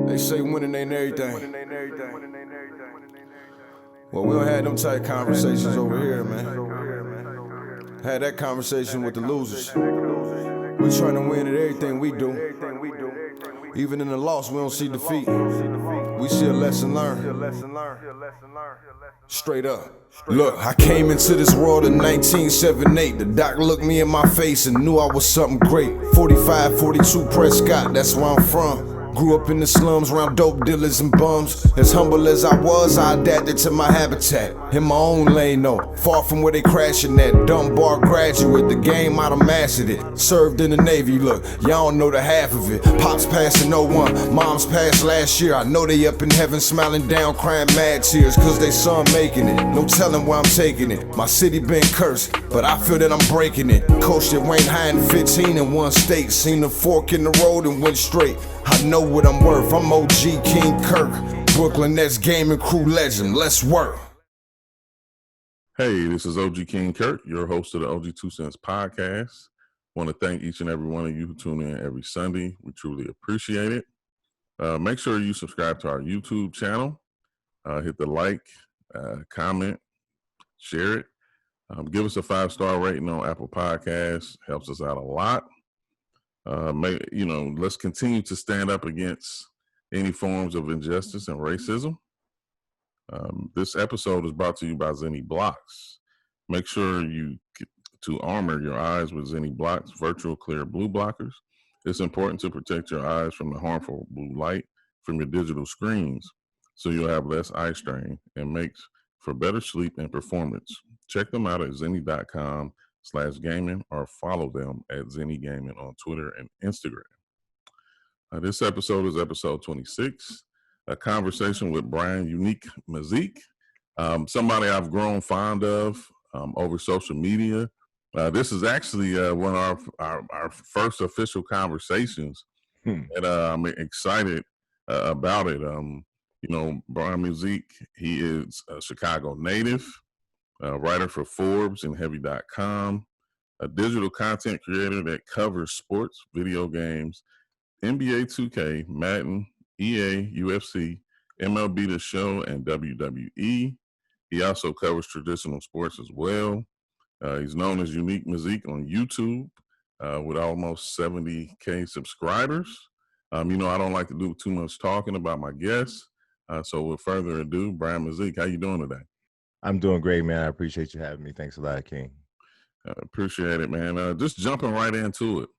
They say winning ain't everything. Well, we don't have them type conversations over here, man. Had that conversation with the losers. We trying to win at everything we do. Even in the loss, we don't see defeat. We see a lesson learned. Straight up. Look, I came into this world in 1978. The doc looked me in my face and knew I was something great. 45, 42 Prescott, that's where I'm from. Grew up in the slums around dope dealers and bums. As humble as I was, I adapted to my habitat. In my own lane though, far from where they crashing at. Dumb bar graduate, the game I done mastered it. Served in the Navy, look, y'all don't know the half of it. Pops passed in '01, moms passed last year. I know they up in heaven smiling down, crying mad tears, cause they son making it. No telling where I'm taking it. My city been cursed, but I feel that I'm breaking it. Coached at Wayne High in 15 in one state. Seen the fork in the road and went straight. I know what I'm worth, I'm OG King CURT. Brooklyn Nets gaming crew legend, let's work. Hey, this is OG King CURT, your host of the OG2CENTS podcast. Want to thank each and every one of you who tune in every Sunday. We truly appreciate it. Make sure you subscribe to our YouTube channel. Hit the like, comment, share it. Give us a 5-star rating on Apple Podcasts. Helps us out a lot. Let's continue to stand up against any forms of injustice and racism. This episode is brought to you by Zenni blocks. Make sure you get to armor your eyes with Zenni blocks, virtual clear blue blockers. It's important to protect your eyes from the harmful blue light from your digital screens, so you'll have less eye strain and makes for better sleep and performance. Check them out at zenni.com/gaming or follow them at Zenni Gaming on Twitter and Instagram. This episode is episode 26, a conversation with Brian Mazique, somebody I've grown fond of over social media. This is actually one of our first official conversations, and I'm excited about it. Brian Mazique, he is a Chicago native, writer for Forbes and Heavy.com, a digital content creator that covers sports, video games, NBA 2K, Madden, EA, UFC, MLB The Show, and WWE. He also covers traditional sports as well. He's known as Unique Mazique on YouTube with almost 70K subscribers. I don't like to do too much talking about my guests. So with further ado, Brian Mazique, how you doing today? I'm doing great, man. I appreciate you having me. Thanks a lot, King. Appreciate it, man. Just jumping right into it.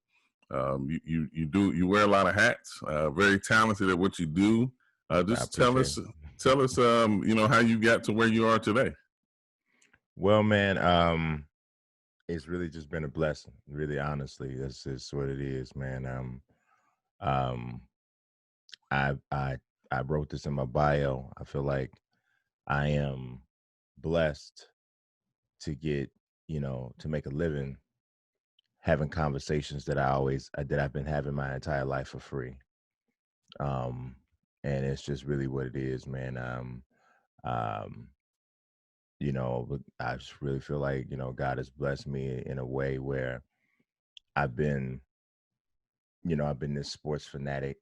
You wear a lot of hats. Very talented at what you do. Just tell us, how you got to where you are today. Well, man, it's really just been a blessing. Really, honestly, that's just what it is, man. I wrote this in my bio. I feel like I am blessed to get, to make a living having conversations that I've been having my entire life for free. And it's just really what it is, man. I just really feel like, God has blessed me in a way where I've been this sports fanatic,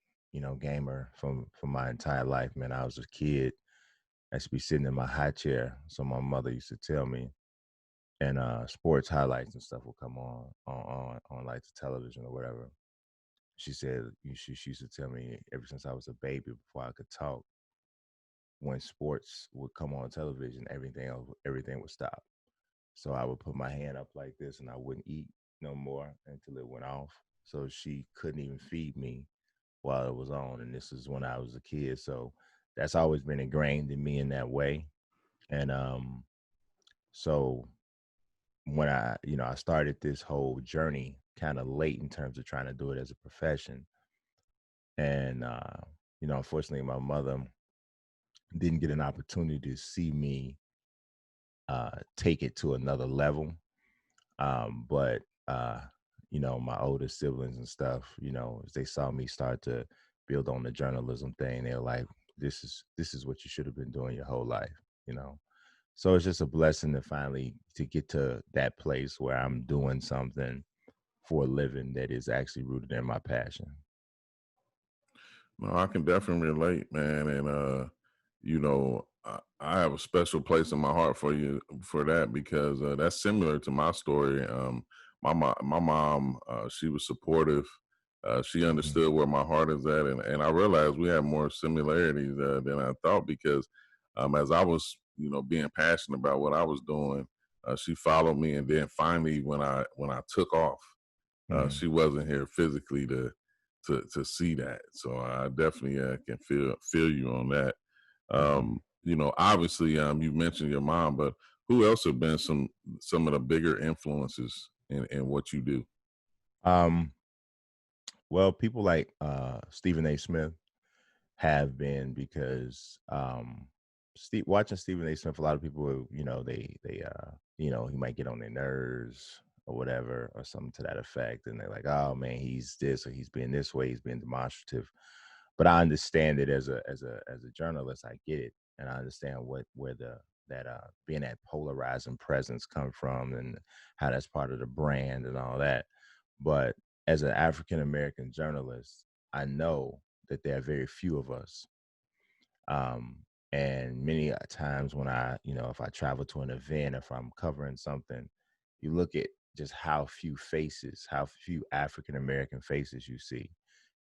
gamer from my entire life, man. I was a kid. I used to be sitting in my high chair. So my mother used to tell me, and sports highlights and stuff will come on like the television or whatever. She said she used to tell me ever since I was a baby, before I could talk, when sports would come on television, everything would stop. So I would put my hand up like this and I wouldn't eat no more until it went off. So she couldn't even feed me while it was on. And this is when I was a kid. So that's always been ingrained in me in that way. And so when I started this whole journey kind of late in terms of trying to do it as a profession. And, unfortunately, my mother didn't get an opportunity to see me take it to another level. But my older siblings and stuff, as they saw me start to build on the journalism thing, they were like, this is what you should have been doing your whole life, So it's just a blessing to finally to get to that place where I'm doing something for a living that is actually rooted in my passion. No, I can definitely relate, man. And I have a special place in my heart for you for that because that's similar to my story. My mom, she was supportive. She Mhm. understood where my heart is at, and I realized we have more similarities than I thought because as I was, being passionate about what I was doing, she followed me, and then finally, when I took off, Mhm. she wasn't here physically to see that. So I definitely can feel you on that. Mhm. Obviously, you mentioned your mom, but who else have been some of the bigger influences in what you do? Um, well, people like Stephen A. Smith have been because watching Stephen A. Smith, a lot of people, he might get on their nerves or whatever or something to that effect, and they're like, "Oh man, he's this or he's being this way, he's being demonstrative." But I understand it as a journalist. I get it, and I understand where that being that polarizing presence come from, and how that's part of the brand and all that. But as an African American journalist, I know that there are very few of us. Um, and many times when if I travel to an event, if I'm covering something, you look at just how few faces, how few African American faces you see.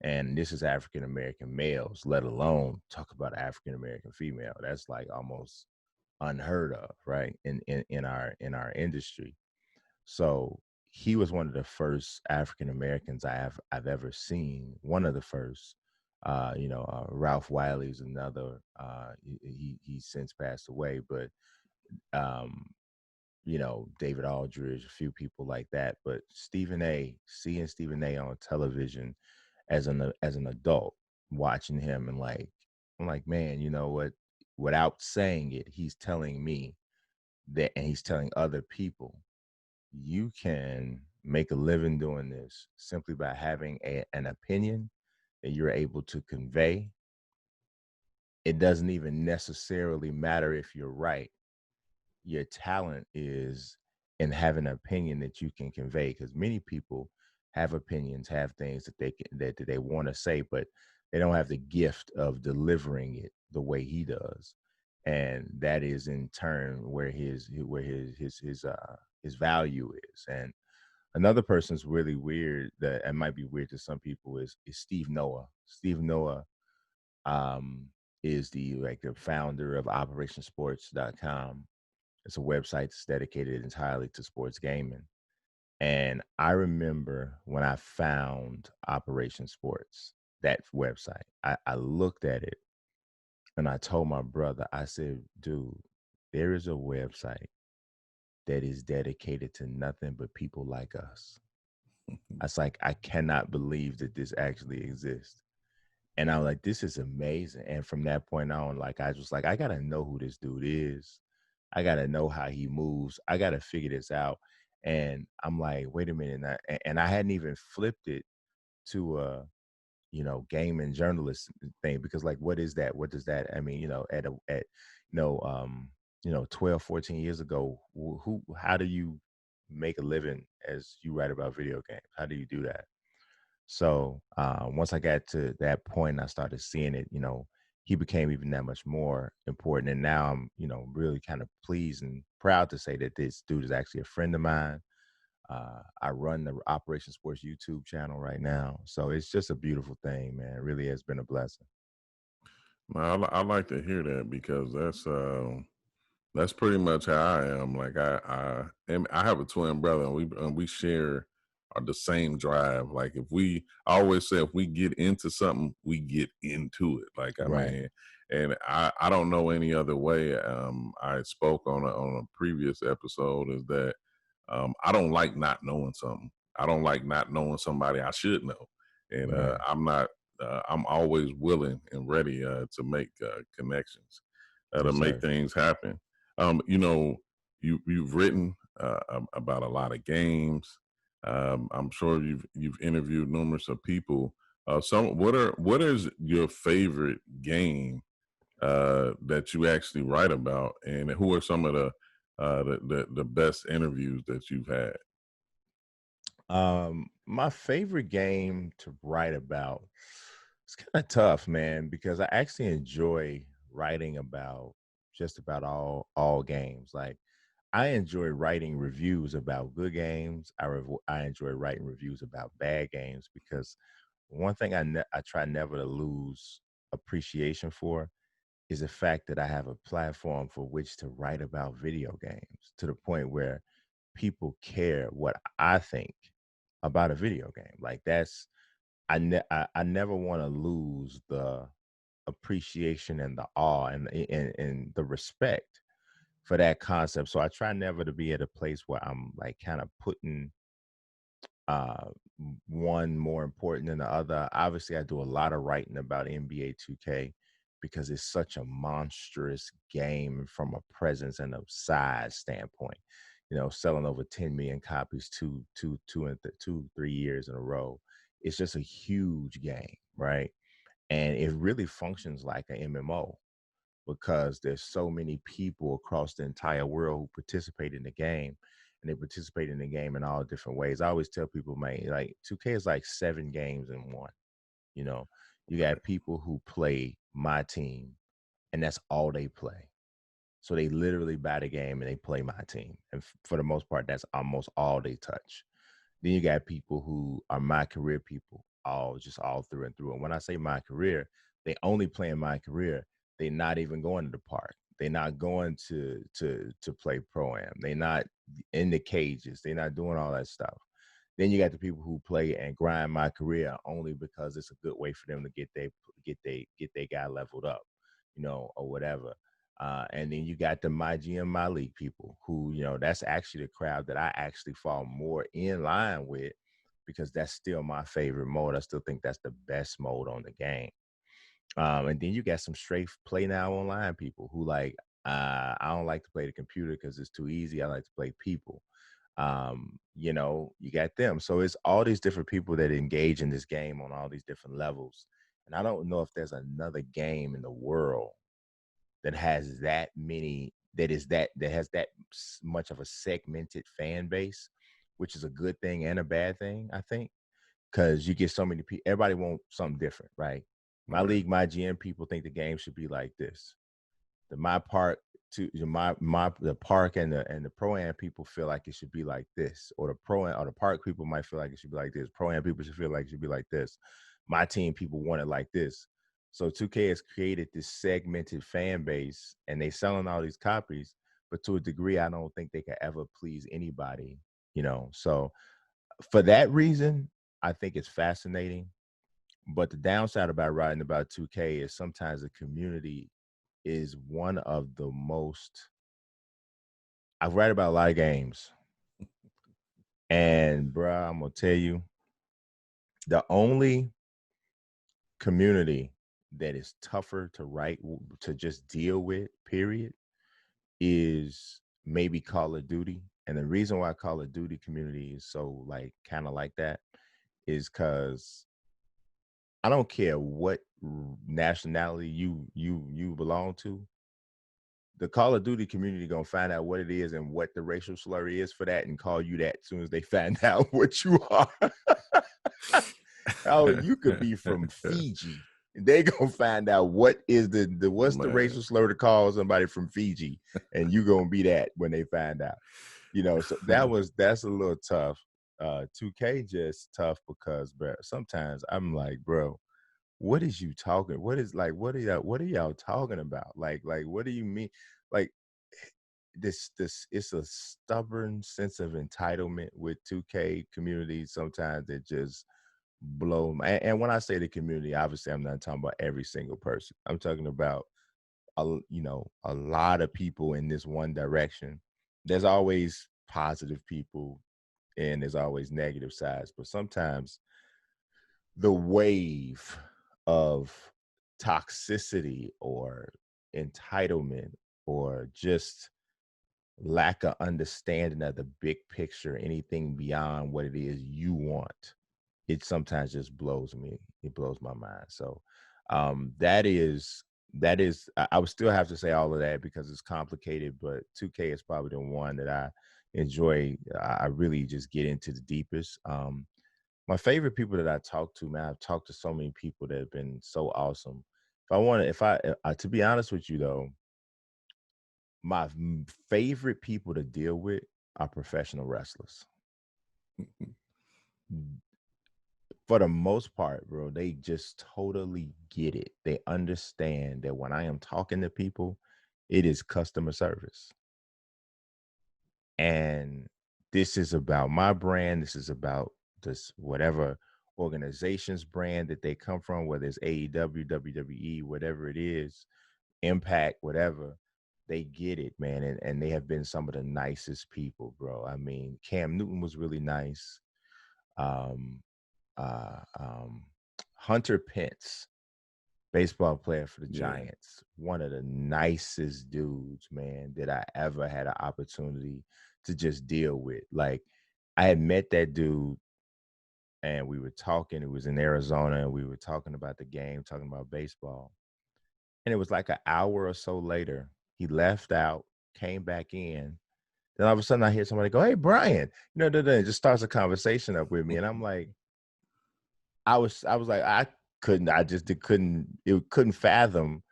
And this is African American males, let alone talk about African American female. That's like almost unheard of, right? In our industry. So he was one of the first African Americans I've ever seen. One of the first. Ralph Wiley's another. He's since passed away, but um, David Aldridge, a few people like that. But seeing Stephen A. on television as an adult, watching him, and I'm like, man, you know what? Without saying it, he's telling me that, and he's telling other people, you can make a living doing this simply by having an opinion that you're able to convey. It doesn't even necessarily matter if you're right. Your talent is in having an opinion that you can convey, because many people have opinions, have things that they want to say, but they don't have the gift of delivering it the way he does. And that is in turn where his value is. And another person's really weird, that it might be weird to some people, is Steve Noah. Steve Noah um is the founder of operationsports.com. It's a website that's dedicated entirely to sports gaming. And I remember when I found Operation Sports, that website, I looked at it and I told my brother, I said, dude, there is a website that is dedicated to nothing but people like us. I was like, I cannot believe that this actually exists. And I'm like, this is amazing. And from that point on, like, I was like, I got to know who this dude is. I got to know how he moves. I got to figure this out. And I'm like, wait a minute. And I hadn't even flipped it to game and journalist thing, because like, what is that? What does that, I mean, at 12, 14 years ago, how do you make a living as you write about video games? How do you do that? So once I got to that point, I started seeing it, he became even that much more important. And now I'm, really kind of pleased and proud to say that this dude is actually a friend of mine. I run the Operation Sports YouTube channel right now. So it's just a beautiful thing, man. It really has been a blessing. Now, I like to hear that because that's pretty much how I am. Like I have a twin brother, and we share the same drive. Like I always say, if we get into something, we get into it. Like I Right. mean, and I don't know any other way. I spoke on a previous episode is that I don't like not knowing something. I don't like not knowing somebody I should know, and Right. I'm not. I'm always willing and ready to make connections, to Yes, make sir. things happen. You've written about a lot of games. I'm sure you've interviewed numerous of people. What is your favorite game that you actually write about, and who are some of the best interviews that you've had? My favorite game to write about. It's kind of tough, man, because I actually enjoy writing about just about all games. Like I enjoy writing reviews about good games. I enjoy writing reviews about bad games because one thing I try never to lose appreciation for is the fact that I have a platform for which to write about video games to the point where people care what I think about a video game. Like that's I never want to lose the appreciation and the awe and the respect for that concept. So I try never to be at a place where I'm like kind of putting uh one more important than the other. Obviously, I do a lot of writing about NBA 2K because it's such a monstrous game from a presence and a size standpoint. You know, selling over 10 million copies 3 years in a row. It's just a huge game, right? And it really functions like an MMO because there's so many people across the entire world who participate in the game, and they participate in the game in all different ways. I always tell people, man, like 2K is like 7 games in one. You know, you got people who play my team, and that's all they play. So they literally buy the game and they play my team, and for the most part, that's almost all they touch. Then you got people who are my career people, all through and through. And when I say my career, they only play in my career. They're not even going to the park. They're not going to play pro-am. They're not in the cages. They're not doing all that stuff. Then you got the people who play and grind my career only because it's a good way for them to get their guy leveled up, you know, or whatever. And then you got the my GM, my league people who, you know, that's actually the crowd that I actually fall more in line with because that's still my favorite mode. I still think that's the best mode on the game. And then you got some straight play now online people who like, I don't like to play the computer because it's too easy. I like to play people. You know, you got them. So it's all these different people that engage in this game on all these different levels. And I don't know if there's another game in the world that has that many that has that much of a segmented fan base, which is a good thing and a bad thing, I think, because you get so many people. Everybody wants something different, right? My league, my GM people think the game should be like this. The my part to my the park and the pro-am people feel like it should be like this, or the pro-am or the park people might feel like it should be like this. Pro-am people should feel like it should be like this. My team people want it like this. So 2K has created this segmented fan base, and they selling all these copies, but to a degree, I don't think they could ever please anybody, you know. So for that reason, I think it's fascinating. But the downside about writing about 2K is sometimes the community is one of the most. I've read about a lot of games, and bruh, I'm gonna tell you, the only community that is tougher to write to just deal with, period, is maybe Call of Duty. And the reason why Call of Duty community is so like kind of like that is because I don't care what nationality you belong to. The Call of Duty community gonna find out what it is and what the racial slur is for that and call you that as soon as they find out what you are. Oh, you could be from Fiji. They gonna find out what is what's the racial slur to call somebody from Fiji, and you gonna be that when they find out. You know, so that's a little tough. 2K just tough because, bro, sometimes I'm like, bro, what is you talking? What are y'all talking about? Like what do you mean? Like this it's a stubborn sense of entitlement with 2K community sometimes that just blow my, and when I say the community, obviously I'm not talking about every single person. I'm talking about a lot of people in this one direction. There's always positive people and there's always negative sides, but sometimes the wave of toxicity or entitlement or just lack of understanding of the big picture, anything beyond what it is you want, it sometimes just blows me. It blows my mind. So that is I would still have to say all of that because it's complicated, but 2K is probably the one that I enjoy. I really just get into the deepest. My favorite people that I talk to, man, I've talked to so many people that have been so awesome. To be honest with you though, my favorite people to deal with are professional wrestlers. For the most part, bro, they just totally get it. They understand that when I am talking to people, it is customer service. And this is about my brand. This is about this whatever organization's brand that they come from, whether it's AEW, WWE, whatever it is, Impact, whatever. They get it, man. And they have been some of the nicest people, bro. I mean, Cam Newton was really nice. Um, Hunter Pence, baseball player for the Giants, one of the nicest dudes, man, that I ever had an opportunity to just deal with. Like, I had met that dude and we were talking. It was in Arizona and we were talking about the game, talking about baseball. And it was like an hour or so later, he left out, came back in. Then all of a sudden I hear somebody go, "Hey, Brian," it just starts a conversation up with me. And I'm like, I was like, I couldn't fathom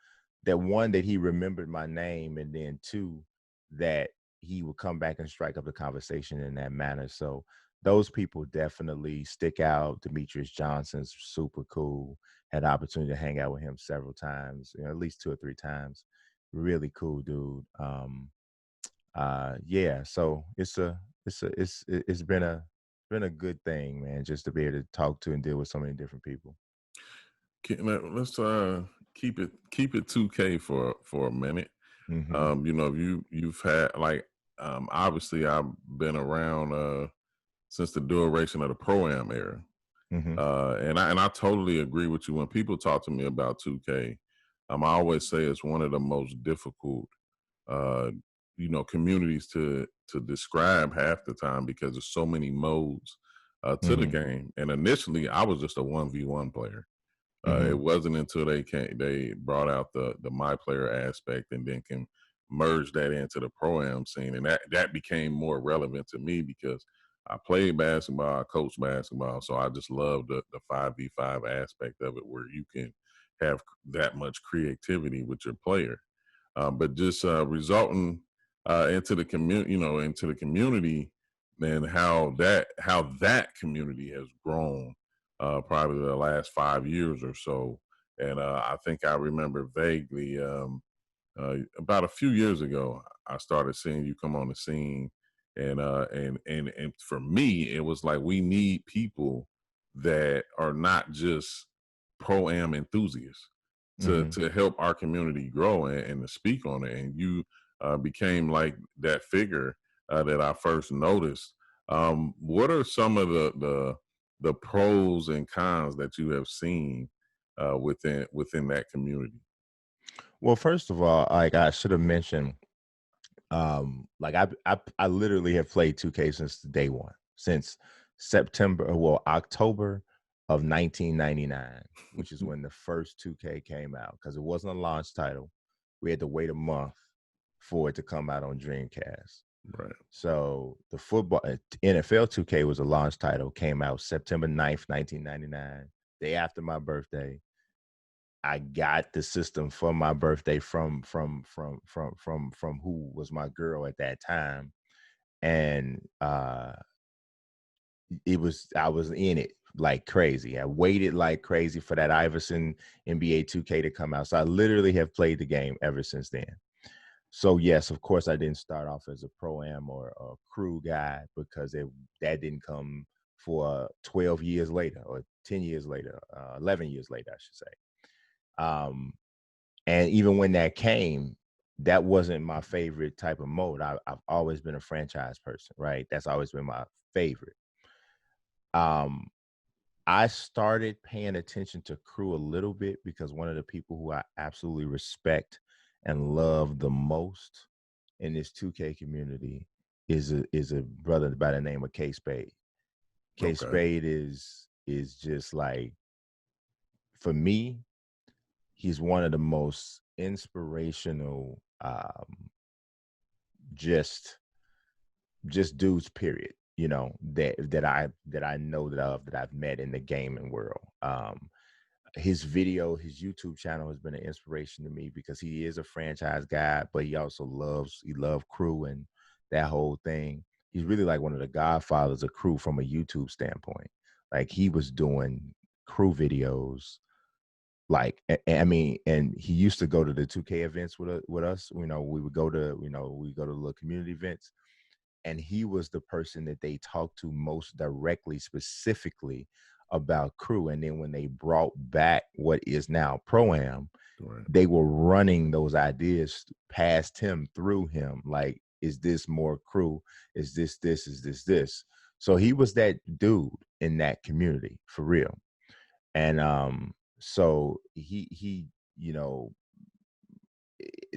that, one, that he remembered my name, and then two, that he would come back and strike up the conversation in that manner. So those people definitely stick out. Demetrius Johnson's super cool. Had the opportunity to hang out with him several times, at least 2 or 3 times. Really cool dude. Yeah. So it's been a good thing, man, just to be able to talk to and deal with so many different people. Let's keep it 2K for a minute. Mm-hmm. You've had obviously I've been around since the duration of the Pro-Am era. Mm-hmm. And I totally agree with you. When people talk to me about 2K, I always say it's one of the most difficult communities to describe half the time, because there's so many modes to the game. And initially I was just a 1v1 player. It wasn't until they brought out the my player aspect and then can merge that into the Pro-Am scene, and that became more relevant to me because I played basketball, I coached basketball, so I just love the 5v5 aspect of it, where you can have that much creativity with your player. But just resulting into the community, and how that community has grown probably the last 5 years or so. And I think I remember vaguely about a few years ago, I started seeing you come on the scene, and for me, it was like, we need people that are not just Pro-Am enthusiasts to help our community grow and to speak on it. And you became like that figure that I first noticed. What are some of the pros and cons that you have seen within that community? Well, first of all, like, I should have mentioned, like, I literally have played 2K since day one, since October of 1999, which is when the first 2K came out, because it wasn't a launch title. We had to wait a month for it to come out on Dreamcast. Right. So the NFL 2K was a launch title, came out September 9th, 1999, day after my birthday. I got the system for my birthday from who was my girl at that time. And I was in it like crazy. I waited like crazy for that Iverson NBA 2K to come out. So I literally have played the game ever since then. So yes, of course, I didn't start off as a Pro-Am or a crew guy, because that didn't come for 12 years later, or 10 years later, 11 years later, I should say. And even when that came, that wasn't my favorite type of mode. I've always been a franchise person, right? That's always been my favorite. I started paying attention to crew a little bit because one of the people who I absolutely respect and love the most in this 2K community is a brother by the name of K Spade. K Okay. Spade is just like, for me, he's one of the most inspirational just dudes, period. you know, that I know that I've met in the gaming world. His YouTube channel has been an inspiration to me because he is a franchise guy, but he also loves crew and that whole thing. He's really like one of the godfathers of crew from a YouTube standpoint. Like he was doing crew videos. Like, I mean, and he used to go to the 2K events with us. You know, we would go to, we go to little community events, and he was the person that they talked to most directly, specifically about crew. And then when they brought back what is now Pro-Am, Right. they were running those ideas past him, through him. Like, is this more crew? Is this, is this? So he was that dude in that community for real. And so he, you know,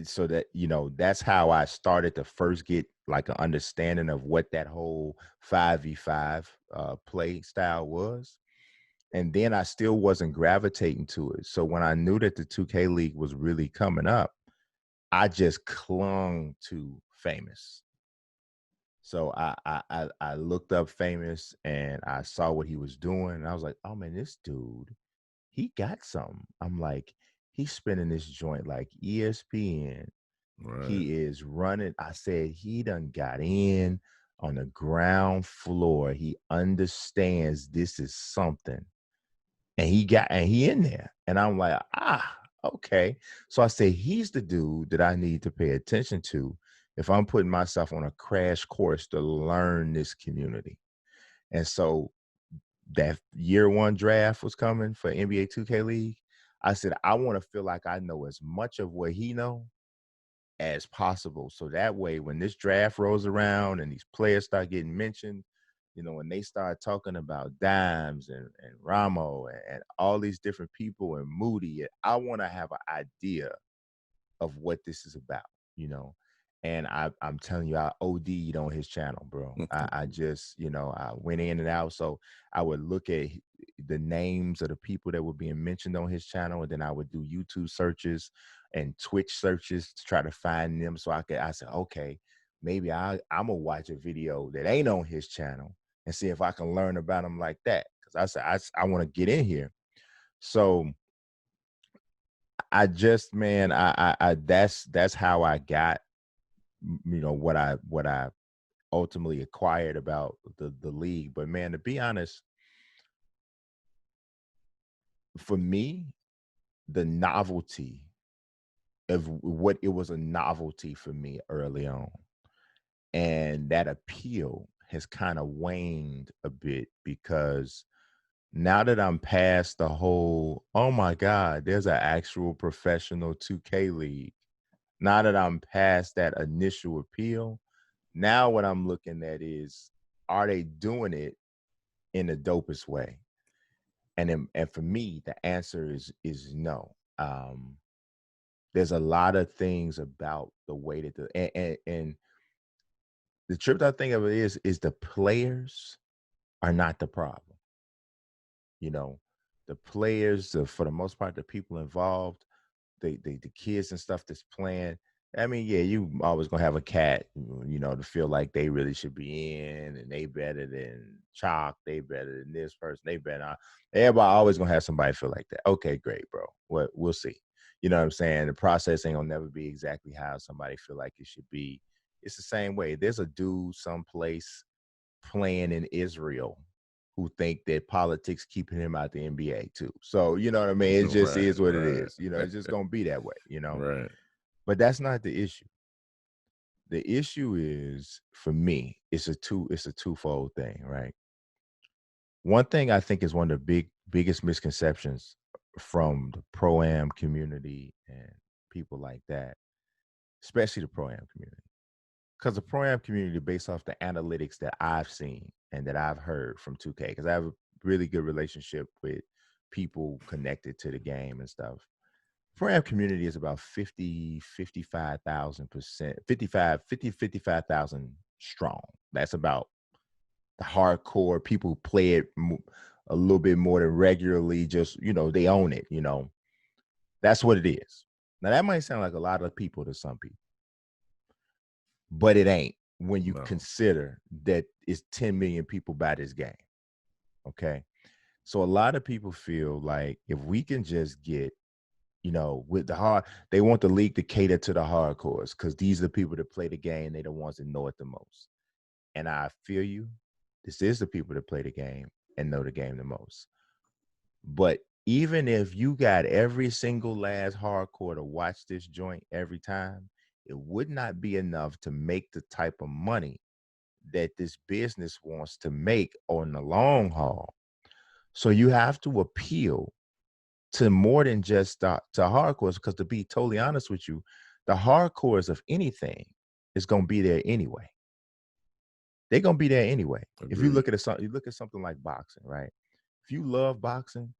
so that, you know, that's how I started to first get like an understanding of what that whole 5v5 play style was. And then I still wasn't gravitating to it. So when I knew that the 2K League was really coming up, I just clung to Famous. So I looked up Famous and I saw what he was doing. And I was like, oh man, this dude, he got something. I'm like, he's spinning this joint like ESPN. Right. He is running. I said, he done got in on the ground floor. He understands this is something. And he in there. And I'm like, okay. So I say, he's the dude that I need to pay attention to if I'm putting myself on a crash course to learn this community. And so that year one draft was coming for NBA 2K League. I said, I want to feel like I know as much of what he know as possible. So that way, when this draft rolls around and these players start getting mentioned, you know, when they start talking about Dimes and Ramo and all these different people and Moody, I want to have an idea of what this is about, you know. And I'm telling you, I OD'd on his channel, bro. I just, you know, I went in and out. So I would look at the names of the people that were being mentioned on his channel, and then I would do YouTube searches and Twitch searches to try to find them. So I said, okay, maybe I'm gonna watch a video that ain't on his channel and see if I can learn about him like that. Cause I said, I want to get in here. So I just, man, I that's how I got, you know, what I ultimately acquired about the league. But man, to be honest, for me, the novelty of what it was a novelty for me early on, and that appeal has kind of waned a bit because now that I'm past the whole, oh my God, there's an actual professional 2K league. Now that I'm past that initial appeal, now what I'm looking at is, are they doing it in the dopest way? And for me, the answer is no. There's a lot of things about the way that and the truth I think of it is the players are not the problem. You know, the players, for the most part, the people involved, the kids and stuff that's playing. I mean, yeah, you always gonna have a cat, you know, to feel like they really should be in, and they better than Chalk, they better than this person, they better. Everybody always gonna have somebody feel like that. Okay, great, bro. We'll see. You know what I'm saying? The process ain't gonna never be exactly how somebody feel like it should be. It's the same way. There's a dude someplace playing in Israel who think that politics keeping him out the NBA too. So, you know what I mean? It just is what it is. You know, it's just going to be that way, you know? Right. But that's not the issue. The issue is, for me, it's a twofold thing, right? One thing I think is one of the biggest misconceptions from the Pro-Am community and people like that, especially the Pro-Am community. Because the Pro-Am community, based off the analytics that I've seen and that I've heard from 2K, because I have a really good relationship with people connected to the game and stuff. Pro-Am community is about 55,000%, 55,000 strong. That's about the hardcore people who play it a little bit more than regularly, just, you know, they own it, you know. That's what it is. Now, that might sound like a lot of people to some people, but it ain't. when you No. consider that it's 10 million people buy this game. Okay. So a lot of people feel like if we can just get, with they want the league to cater to the hardcores because these are the people that play the game. They're the ones that know it the most. And I feel you. This is the people that play the game and know the game the most. But even if you got every single last hardcore to watch this joint every time, it would not be enough to make the type of money that this business wants to make on the long haul. So you have to appeal to more than just to hardcores, because to be totally honest with you, the hardcores of anything is going to be there anyway. They're going to be there anyway. Agreed. If you look at something like boxing, right? If you love boxing,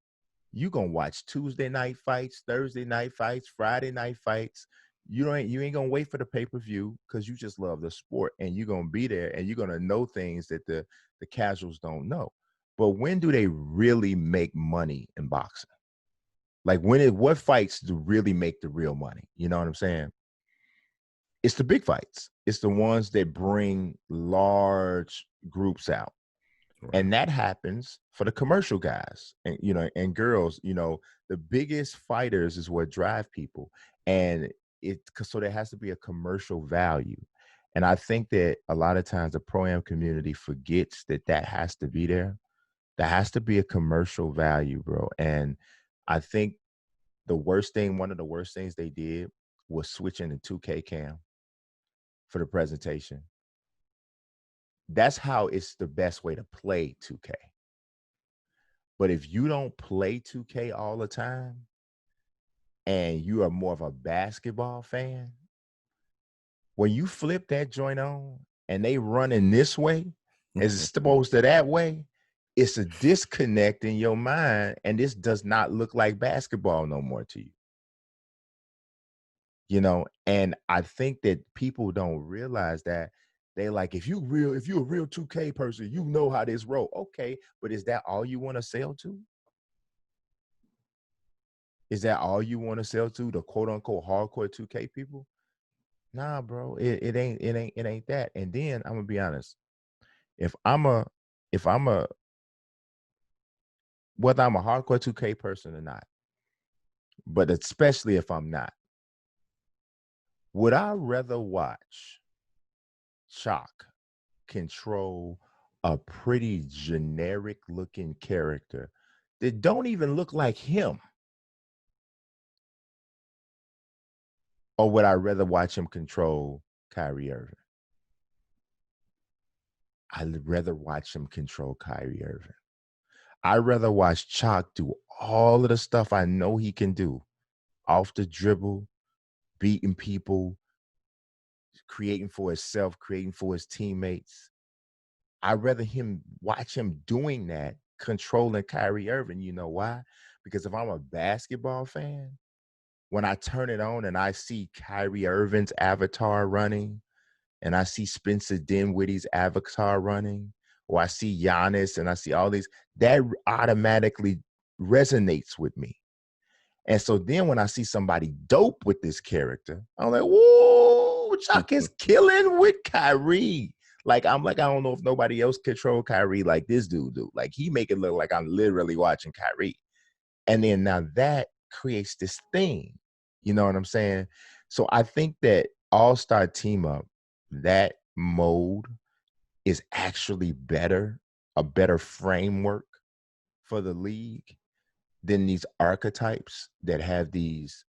you're going to watch Tuesday night fights, Thursday night fights, Friday night fights. You ain't going to wait for the pay-per-view because you just love the sport, and you're going to be there and you're going to know things that the casuals don't know. But when do they really make money in boxing? Like what fights do really make the real money? You know what I'm saying? It's the big fights. It's the ones that bring large groups out. Right. And that happens for the commercial guys and, and girls. The biggest fighters is what drive people. And so there has to be a commercial value. And I think that a lot of times the Pro-Am community forgets that has to be there. There has to be a commercial value, bro. And I think one of the worst things they did was switching to 2K cam for the presentation. That's how it's the best way to play 2K. But if you don't play 2K all the time and you are more of a basketball fan, when you flip that joint on and they run in this way as opposed to that way, it's a disconnect in your mind, and this does not look like basketball no more to you. And I think that people don't realize that. They like, if you're a real 2K person, you know how this roll. Okay, but is that all you want to sell to? Is that all you want to sell to, the quote unquote hardcore 2K people? Nah, bro, it ain't that. And then I'm gonna be honest. Whether I'm a hardcore 2K person or not, but especially if I'm not, would I rather watch Chalk control a pretty generic looking character that don't even look like him? Or would I rather watch him control Kyrie Irving? I'd rather watch him control Kyrie Irving. I'd rather watch Chalk do all of the stuff I know he can do. Off the dribble, beating people, creating for himself, creating for his teammates. I'd rather watch him doing that, controlling Kyrie Irving. You know why? Because if I'm a basketball fan, when I turn it on and I see Kyrie Irving's avatar running, and I see Spencer Dinwiddie's avatar running, or I see Giannis and I see all these, that automatically resonates with me. And so then when I see somebody dope with this character, I'm like, whoa, Chuck is killing with Kyrie. I don't know if nobody else control Kyrie like this dude do. Like, he make it look like I'm literally watching Kyrie. And then now that creates this thing. You know what I'm saying? So I think that All-Star Team Up, that mode is actually a better framework for the league than these archetypes that have these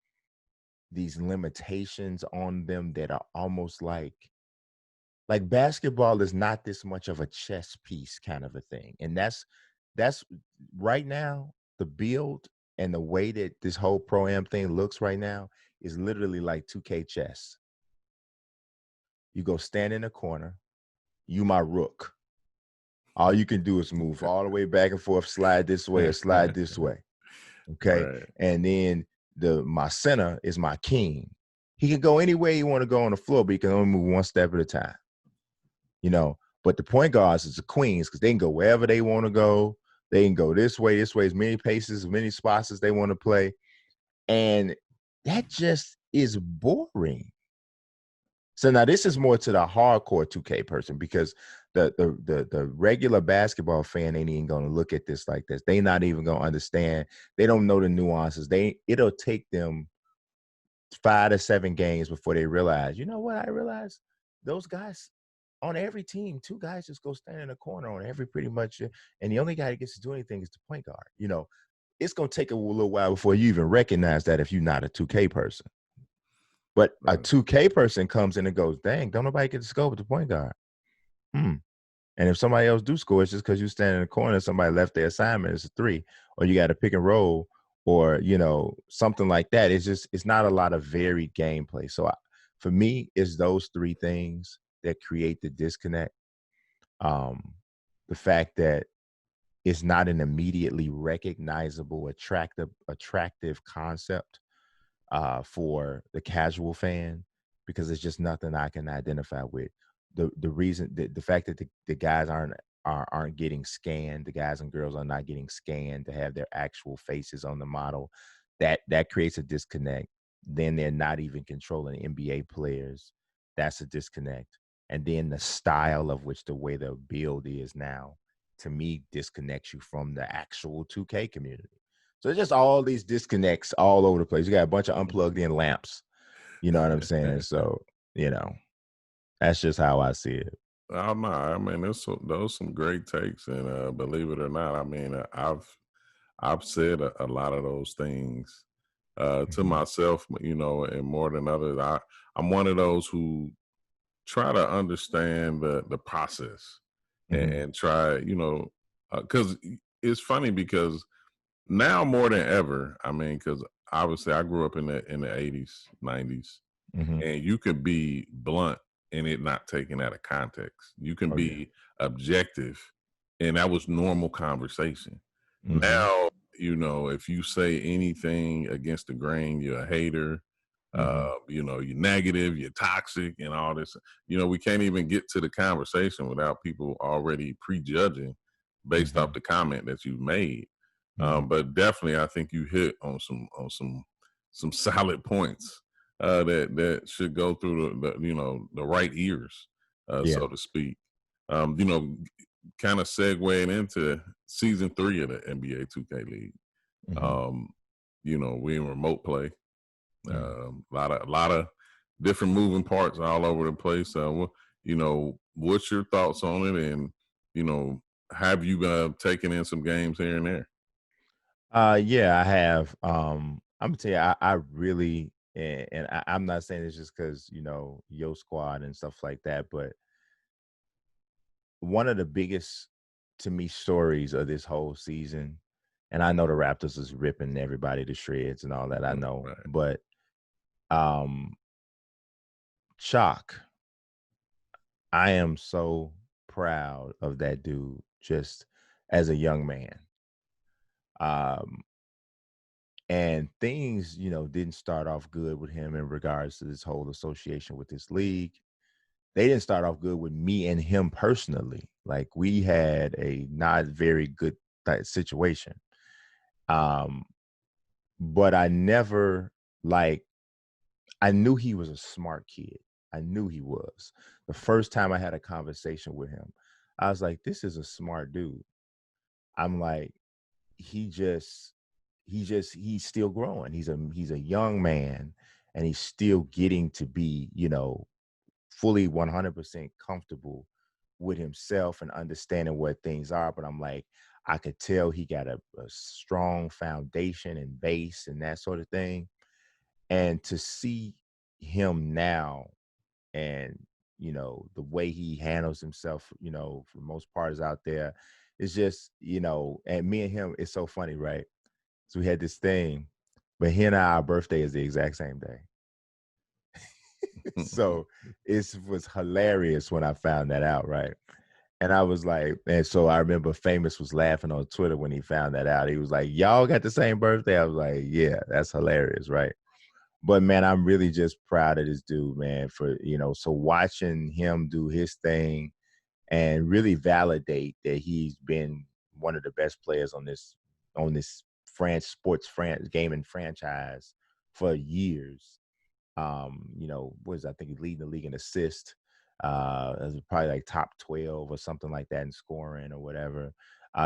limitations on them that are almost like basketball is not this much of a chess piece kind of a thing. And that's right now, the build and the way that this whole Pro-Am thing looks right now is literally like 2K chess. You go stand in a corner, you my rook. All you can do is move all the way back and forth, slide this way or slide this way. Okay. Right. And then my center is my king. He can go anywhere you want to go on the floor, but he can only move one step at a time. But the point guards is the queens, because they can go wherever they want to go. They can go this way, as many paces, as many spots as they want to play. And that just is boring So now this is more to the hardcore 2K person, because the regular basketball fan ain't even gonna look at this like this. They not even gonna understand. They don't know the nuances. It'll take them 5 to 7 games before they realize, you know what, I realize those guys on every team, 2 guys just go stand in a corner on every pretty much, and the only guy that gets to do anything is the point guard. You know, it's gonna take a little while before you even recognize that if you're not a 2K person. But a 2K person comes in and goes, dang, don't nobody get to score with the point guard. And if somebody else do score, it's just because you stand in the corner, somebody left their assignment, it's a 3, or you got to pick and roll, or, you know, something like that. It's not a lot of varied gameplay. So for me, it's those 3 things that create the disconnect. The fact that it's not an immediately recognizable, attractive concept for the casual fan, because it's just nothing I can identify with. The reason, the fact that the guys aren't getting scanned, the guys and girls are not getting scanned to have their actual faces on the model, that creates a disconnect. Then they're not even controlling NBA players. That's a disconnect. And then the style of which the way the build is now, to me, disconnects you from the actual 2K community. So it's just all these disconnects all over the place. You got a bunch of unplugged in lamps. You know what I'm saying? So, you know, that's just how I see it. Oh no, I mean those some great takes, and believe it or not, I mean I've said a lot of those things to myself, you know, and more than others. I'm one of those who try to understand the process and try, you know, because it's funny because now more than ever, I mean, because obviously I grew up in the 80s, 90s, and you could be blunt and it not taken out of context. You can be objective, and that was normal conversation. Now, you know, if you say anything against the grain, you're a hater. You know, you're negative, you're toxic, and all this. You know, we can't even get to the conversation without people already prejudging based off the comment that you've made. But definitely, I think you hit on some solid points that should go through the you know, the right ears, so to speak. You know, kind of segueing into season 3 of the NBA 2K League. You know, we in remote play. A lot of different moving parts all over the place. You know, what's your thoughts on it? And, you know, have you taken in some games here and there? Yeah, I have. I'm gonna tell you, I really, and I'm not saying it's just because, you know, Yo Squad and stuff like that, but one of the biggest, to me, stories of this whole season, and I know the Raptors is ripping everybody to shreds and all that, I know, Right. but Chalk, I am so proud of that dude just as a young man. And things, you know, didn't start off good with him in regards to this whole association with this league. They didn't start off good with me and him personally. Like, we had a not very good situation. But I never, like, I knew he was a smart kid. I knew he was. The first time I had a conversation with him, I was like, this is a smart dude. I'm like, he's still growing. He's a young man, and he's still getting to be, you know, fully 100% comfortable with himself and understanding what things are. But I'm like, I could tell he got a strong foundation and base and that sort of thing. And to see him now, and, you know, the way he handles himself, you know, for the most part is out there, it's just, you know, and me and him, it's so funny, right? So we had this thing, but he and our birthday is the exact same day. So it was hilarious when I found that out, right? And I was like, and so I remember Famous was laughing on Twitter when he found that out. He was like, y'all got the same birthday? I was like, yeah, that's hilarious, right? But man, I'm really just proud of this dude, man, for, you know, so watching him do his thing and really validate that he's been one of the best players on this sports gaming franchise for years. I think he's leading the league in assists. It was probably like top 12 or something like that in scoring or whatever.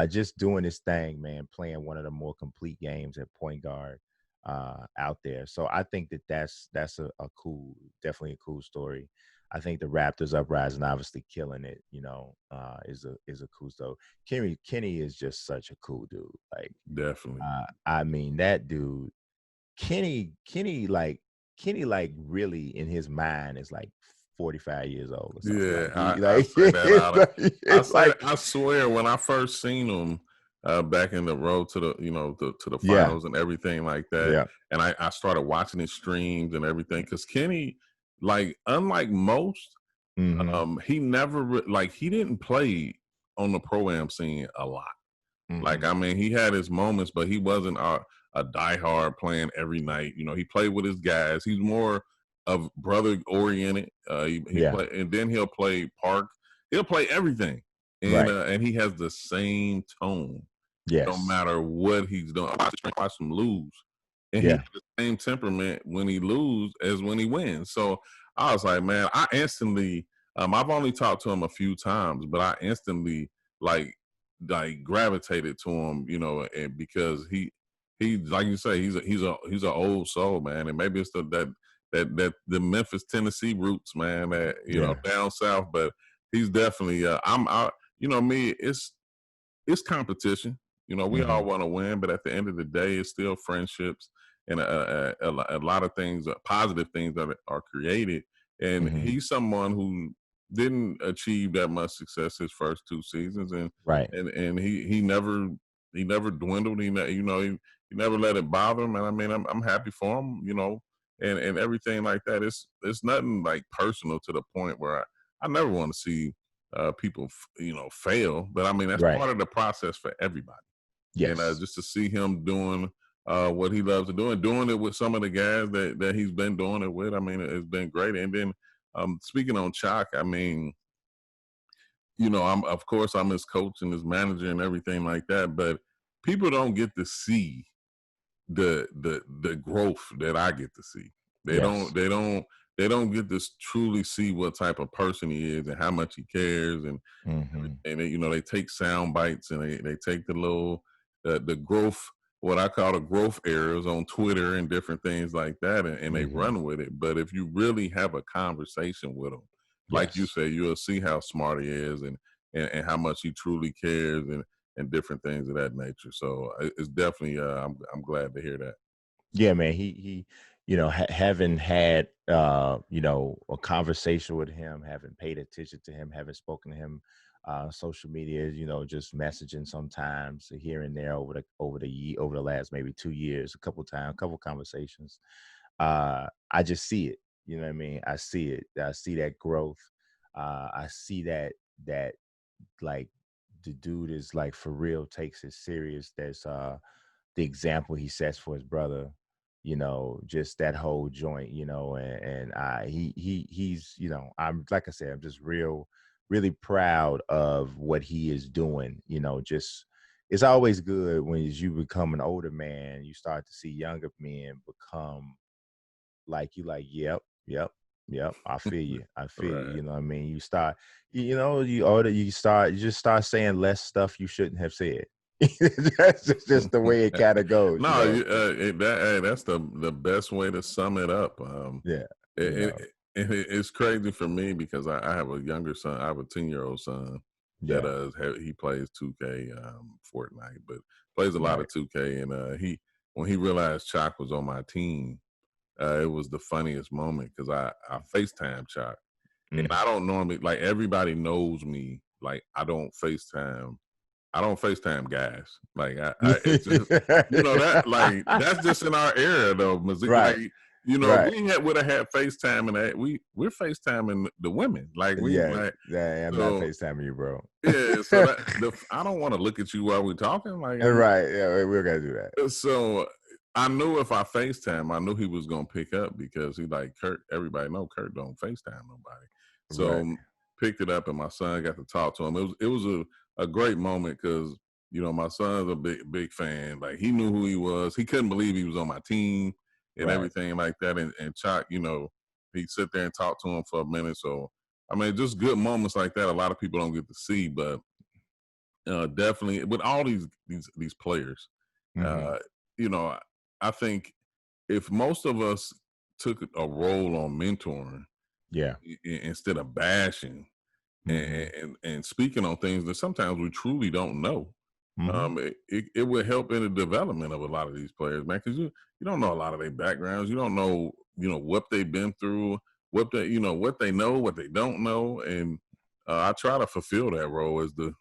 Just doing his thing, man, playing one of the more complete games at point guard out there. So I think that's a cool, definitely a cool story. I think the Raptors uprising, obviously killing it, is a cool story. Kenny is just such a cool dude. Like, Definitely. I mean, that dude, Kenny, like really in his mind is like 45 years old or something. Yeah, Like he I like say that out. it's like I swear, when I first seen him back in the road to the to the yeah, finals and everything like that, yeah. and I started watching his streams and everything, because Kenny, like, unlike most, Mm-hmm. he never like, he didn't play on the pro-am scene a lot. Like, Mm-hmm. I mean, he had his moments, but he wasn't a diehard playing every night. He played with his guys. He's more of brother oriented. He Yeah. play, and then he'll play park. He'll play everything, Right. and he has the same tone no Yes. matter what he's doing. Watch him lose, and he has Yeah. the same temperament when he lose as when he wins. So I was like, man, I instantly. I've only talked to him a few times, but I instantly like gravitated to him, and because he like you say, he's an old soul, man, and maybe it's that the Memphis, Tennessee roots, man, that Yeah. down south, but he's definitely me, it's competition. We all Mm-hmm. want to win, but at the end of the day, it's still friendships and a lot of things, positive things that are created. And Mm-hmm. he's someone who didn't achieve that much success his first 2 seasons, and Right. and he never dwindled. He never let it bother him. And I mean, I'm happy for him. And everything like that. It's nothing like personal to the point where I never want to see people, fail. But I mean, that's Right. part of the process for everybody. And Yes. just to see him doing what he loves to do, and doing it with some of the guys that he's been doing it with, I mean, it's been great. And then speaking on Chalk, I mean, I'm his coach and his manager and everything like that, but people don't get to see the growth that I get to see. They don't Yes. they don't they don't get to truly see what type of person he is and how much he cares, Mm-hmm. and they take sound bites, and they take the little the growth, what I call the growth errors on Twitter and different things like that, and they Mm-hmm. run with it. But if you really have a conversation with him, like you Yes. say, you'll see how smart he is, and how much he truly cares, and different things of that nature. So it's definitely I'm glad to hear that. Yeah, man. He having had a conversation with him, having paid attention to him, having spoken to him social media, just messaging sometimes here and there over the last maybe 2 years, a couple conversations. I just see it. You know what I mean? I see it. I see that growth. I see that like the dude is like for real takes it serious. That's the example he sets for his brother, just that whole joint, and he's, I'm, like I said, I'm just really proud of what he is doing. Just, it's always good when as you become an older man, you start to see younger men become like you, like, yep, I feel you. I feel you. Right. You know what I mean? You start, you just start saying less stuff you shouldn't have said. That's just the way it kind of goes, No, that's the best way to sum it up. Yeah, you It, know. it's crazy for me because I have a younger son. I have a 10-year-old son that Yeah, he plays 2K, Fortnite, but plays a lot right. of 2K. And when he realized Chalk was on my team, it was the funniest moment because I FaceTime Chalk, and Mm. I don't normally, like, everybody knows me. Like, I don't FaceTime guys. Like, it's just, that, like, that's just in our era though. Like, Right, if right. we would have had FaceTime, and that we're FaceTiming the women. Like, we Yeah, like, yeah, I'm not so FaceTiming you, bro. yeah. So I don't want to look at you while we're talking. Like, Right, yeah, we're gonna do that. so I knew if I FaceTime, I knew he was gonna pick up because he like Kurt. Everybody know Kurt don't FaceTime nobody. Right. So picked it up, and my son got to talk to him. It was a great moment because my son's a big fan. Like, he knew who he was. He couldn't believe he was on my team. and everything like that. And Chalk, you know, he'd sit there and talk to him for a minute. So, I mean, just good moments like that. A lot of people don't get to see, but definitely with all these players, you know, I think if most of us took a role on mentoring, instead of bashing and speaking on things that sometimes we truly don't know, it would help in the development of a lot of these players, man, because you don't know a lot of their backgrounds. You don't know, you know, what they've been through, what they, you know, what they know, what they don't know. And I try to fulfill that role as the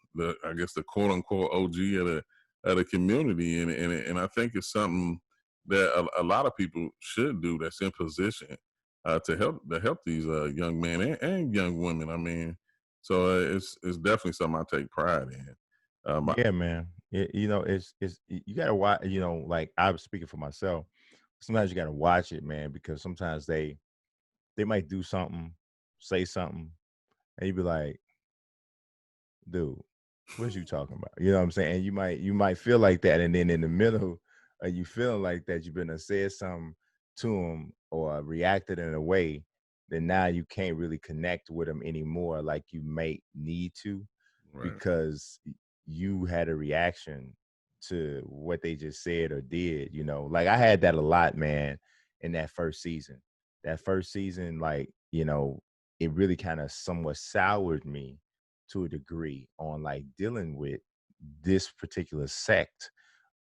I guess the quote unquote OG of the community. And I think it's something that a lot of people should do that's in position to help these young men and young women. I mean, so it's definitely something I take pride in. Yeah, man. You know, it's you gotta watch. You know, like I was speaking for myself. Sometimes you gotta watch it, man, because sometimes they might do something, say something, and you be like, dude, what you talking about? You know what I'm saying? And you might feel like that, and then in the middle of you feeling like that, you've been said something to them or reacted in a way that now you can't really connect with them anymore like you may need to, because you had a reaction to what they just said or did. You know, like I had that a lot, man, in that first season. That first season, like, you know, it really kind of somewhat soured me to a degree on like dealing with this particular sect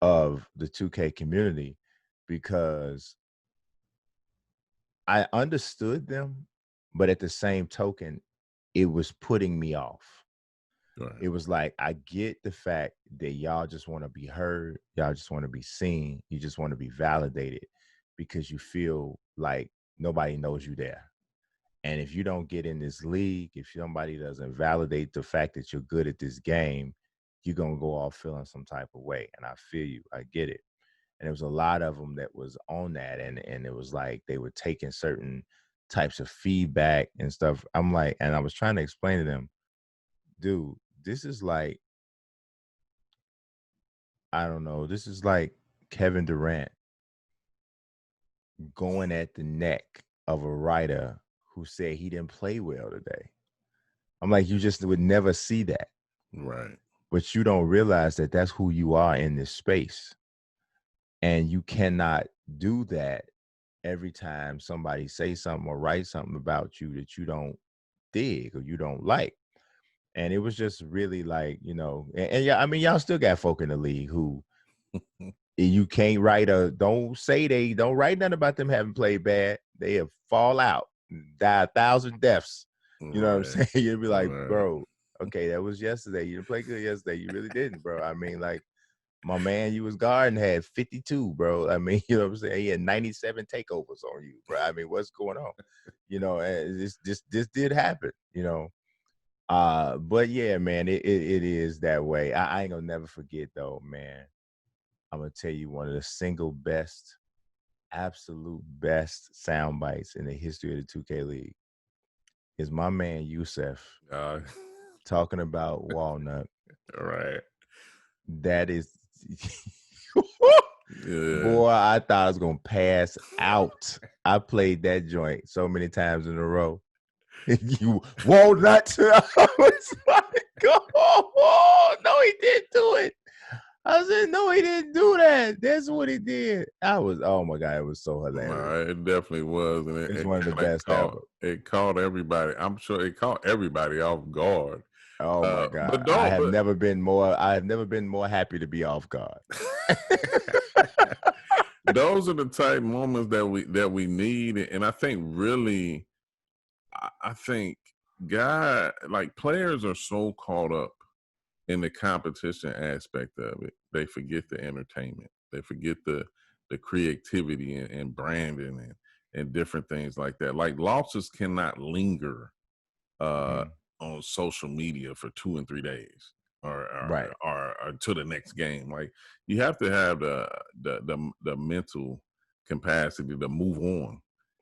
of the 2K community, because I understood them, but at the same token, it was putting me off. It was like, I get the fact that y'all just want to be heard, y'all just want to be seen, you just want to be validated because you feel like nobody knows you there. And if you don't get in this league, if somebody doesn't validate the fact that you're good at this game, you're going to go off feeling some type of way. And I feel you. I get it. And there was a lot of them that was on that. And it was like they were taking certain types of feedback and stuff. I'm like, and I was trying to explain to them, dude, this is like, I don't know, this is like Kevin Durant going at the neck of a writer who said he didn't play well today. I'm like, you just would never see that. Right. But you don't realize that that's who you are in this space. And you cannot do that every time somebody say something or write something about you that you don't dig or you don't like. And it was just really like, you know, and yeah, I mean, y'all still got folk in the league who you can't don't write nothing about them having played bad. They have fall out, die 1,000 deaths. You know what I'm saying? You'd be like, bro, okay, that was yesterday. You didn't play good yesterday. You really didn't, bro. I mean, like, my man you was guarding had 52, bro. I mean, you know what I'm saying? He had 97 takeovers on you, bro. I mean, what's going on? You know, and this did happen, you know. But yeah, man, it is that way. I ain't gonna never forget though, man. I'm gonna tell you one of the single best, absolute best sound bites in the history of the 2K League is my man Yusef talking about Walnut. Right. That is, boy, I thought I was gonna pass out. I played that joint so many times in a row. You Walnut. I was like, oh, no, he didn't do it. I said, no, he didn't do that. That's what he did. Oh my God, it was so hilarious. It definitely was. And it's one of the best ever. It caught everybody. I'm sure it caught everybody off guard. Oh my God. I have never been more happy to be off guard. Those are the type moments that we need. And I think really, I think players are so caught up in the competition aspect of it, they forget the entertainment. They forget the creativity and branding and different things like that. Like losses cannot linger on social media for 2 and 3 days or to the next game. Like you have to have the mental capacity to move on.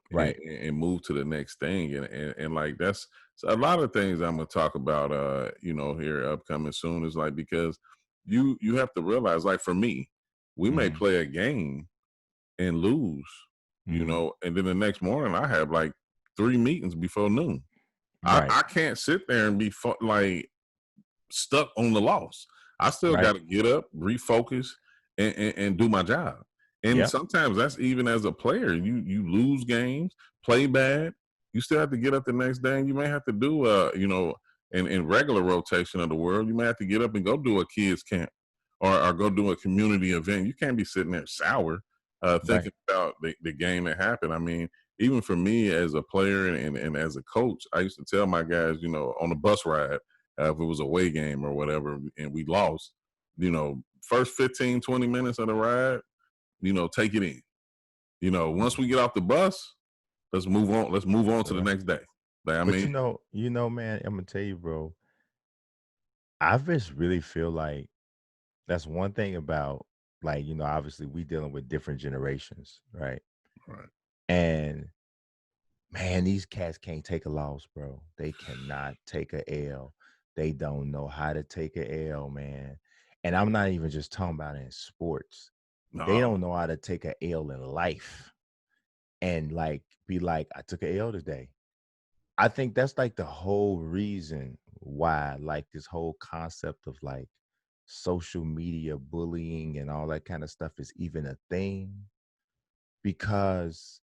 Right. And move to the next thing. And like that's so a lot of things I'm gonna talk about you know, here upcoming soon is like, because you have to realize, like for me, we may play a game and lose, you know, and then the next morning I have like 3 meetings before noon. Right. I can't sit there and be like stuck on the loss. I still Right. got to get up, refocus, and do my job. And Yeah. sometimes that's even as a player. You lose games, play bad. You still have to get up the next day, and you may have to do you know, in regular rotation of the world, you may have to get up and go do a kids camp or go do a community event. You can't be sitting there sour thinking about the game that happened. I mean, even for me as a player and as a coach, I used to tell my guys, you know, on the bus ride, if it was a away game or whatever, and we lost, you know, first 15, 20 minutes of the ride, you know, take it in. You know, once we get off the bus, let's move on. Let's move on to the next day. Like, I But mean, you know, man, I'm gonna tell you, bro. I just really feel like that's one thing about, like, you know, obviously we dealing with different generations, right? right. And man, these cats can't take a loss, bro. They cannot take a L. They don't know how to take a L, man. And I'm not even just talking about in sports. They No, don't know how to take a L in life and like be like, I took a L today. I think that's like the whole reason why, like, this whole concept of like social media bullying and all that kind of stuff is even a thing. Because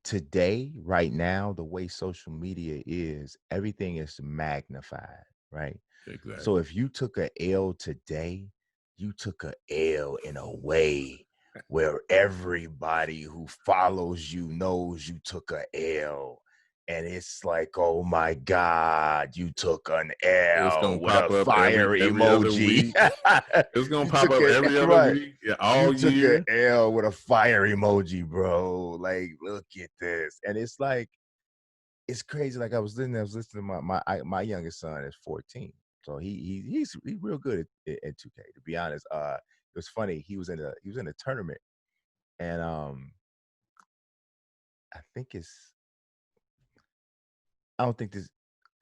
today, right now, the way social media is, everything is magnified, right? exactly. So if you took a L today, you took a L in a way where everybody who follows you knows you took a L. And it's like, oh my God, you took an It's L gonna with a pop up fire every other emoji. week. It's gonna You pop took up it every other right. week, You all took year. an L with a fire emoji, bro. Like, look at this. And it's like, it's crazy. Like, I was listening to my youngest son is 14. So he's real good at 2K, to be honest. It was funny. He was in a tournament, and I think I don't think this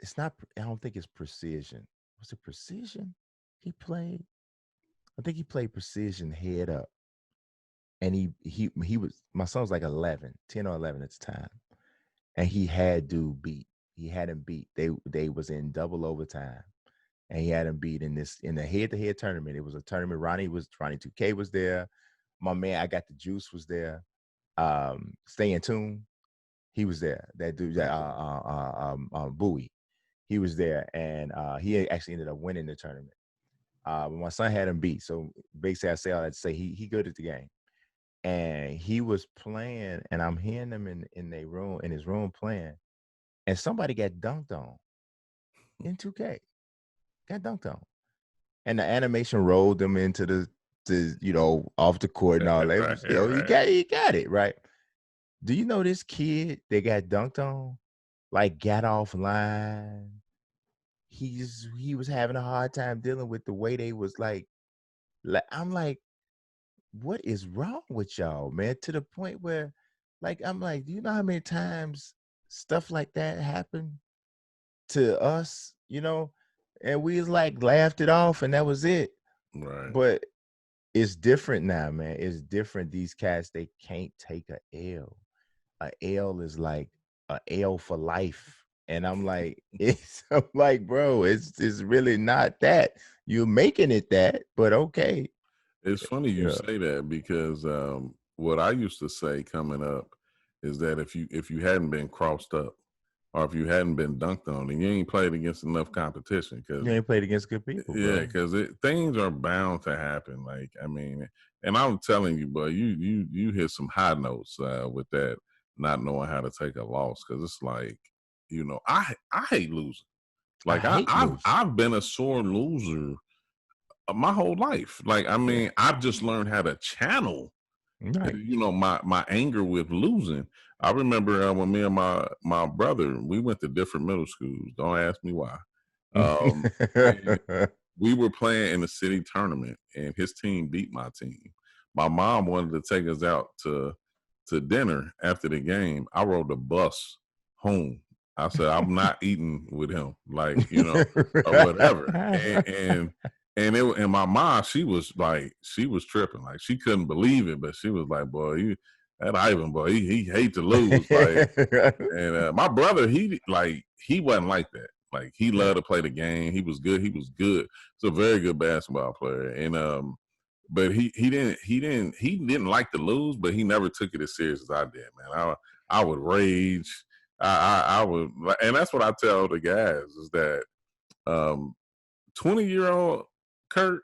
it's not I don't think it's precision. Was it precision he played? I think he played precision head up. And he was, my son was like 11, 10 or 11 at the time. And he had dude beat. He had him beat. They was in double overtime. And he had him beat in the head-to-head tournament. It was a tournament. Ronnie 2K was there. My man, I Got the Juice was there. Stay in Tune, he was there. That dude, Bowie, he was there, and he actually ended up winning the tournament. But my son had him beat. So basically, I say all that to say he good at the game, and he was playing, and I'm hearing him in his room playing, and somebody got dunked on in 2K, got dunked on. And the animation rolled them into off the court and all that. Right, He got it, right? Do you know this kid that got dunked on, like, got offline? He was having a hard time dealing with the way they was like I'm like, what is wrong with y'all, man? To the point where, like, I'm like, do you know how many times stuff like that happened to us, and we like laughed it off and that was it. right. But it's different now, man. It's different. These cats, they can't take a L. A L is like a L for life. And I'm like, I'm like, bro, it's really not that. You're making it that, but okay. It's funny you Yeah. say that because what I used to say coming up is that if you hadn't been crossed up or if you hadn't been dunked on, then you ain't played against enough competition. Because You ain't played against good people, bro. because things are bound to happen. Like, I mean, and I'm telling you, boy, you hit some high notes with that, not knowing how to take a loss. Because it's like, I hate losing. Like, I hate losing. I've been a sore loser my whole life. Like, I mean, I've just learned how to channel, Right. my anger with losing. I remember when me and my brother, we went to different middle schools. Don't ask me why. And we were playing in the city tournament, and his team beat my team. My mom wanted to take us out to dinner after the game. I rode the bus home. I said, I'm not eating with him, like, or whatever. And my mom, she was tripping. Like, she couldn't believe it, but she was like, boy, that Ivan boy, he hate to lose. Like, and my brother, he wasn't like that. Like, he loved to play the game. He was good. He's a very good basketball player. And but he didn't like to lose, but he never took it as serious as I did, man. I would rage. I would, and that's what I tell the guys is that 20-year-old Kurt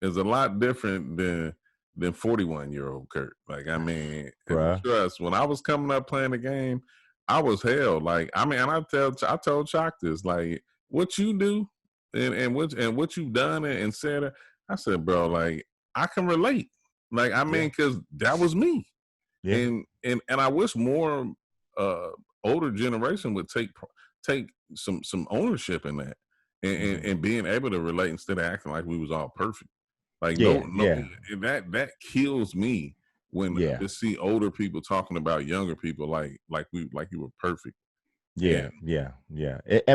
is a lot different than 41-year-old Kurt. Like, I mean, Bruh. trust, when I was coming up playing the game, I was hell. Like, I mean, and I told Chalk this, like, what you do and what you've done and said, I said, bro, like, I can relate. Like, I mean, because that was me. Yeah. And I wish more older generation would take some ownership in that and being able to relate instead of acting like we was all perfect. Like, that kills me when to see older people talking about younger people like you were perfect. Yeah.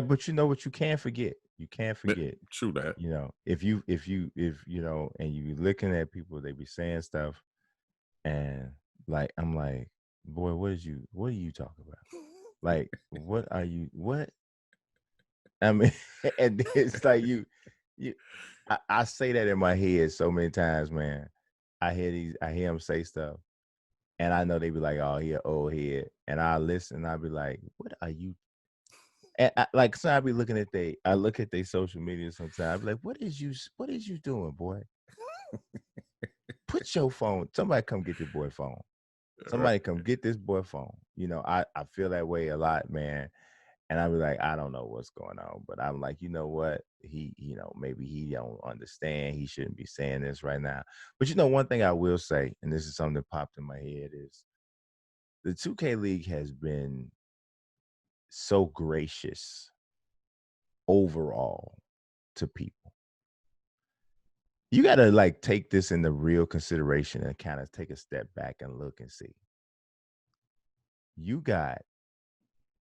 But you know what you can't forget? You can't forget. True that. You know, if you know, and you looking at people, they be saying stuff, and like I'm like, boy, what are you talking about? Like, what I mean, and it's like I say that in my head so many times, man. I hear him say stuff, and I know they be like, oh, he an old head, and I listen, and I be like, what are you? And so I be looking at I look at their social media sometimes. I be like, what is you doing, boy? Put your phone. Somebody come get your boy phone. Somebody come get this boy phone. You know, I feel that way a lot, man. And I be like, I don't know what's going on, but I'm like, you know what? He, you know, maybe he don't understand. He shouldn't be saying this right now. But you know, one thing I will say, and this is something that popped in my head, is the 2K League has been so gracious overall to people. You got to like take this into real consideration and kind of take a step back and look and see. You got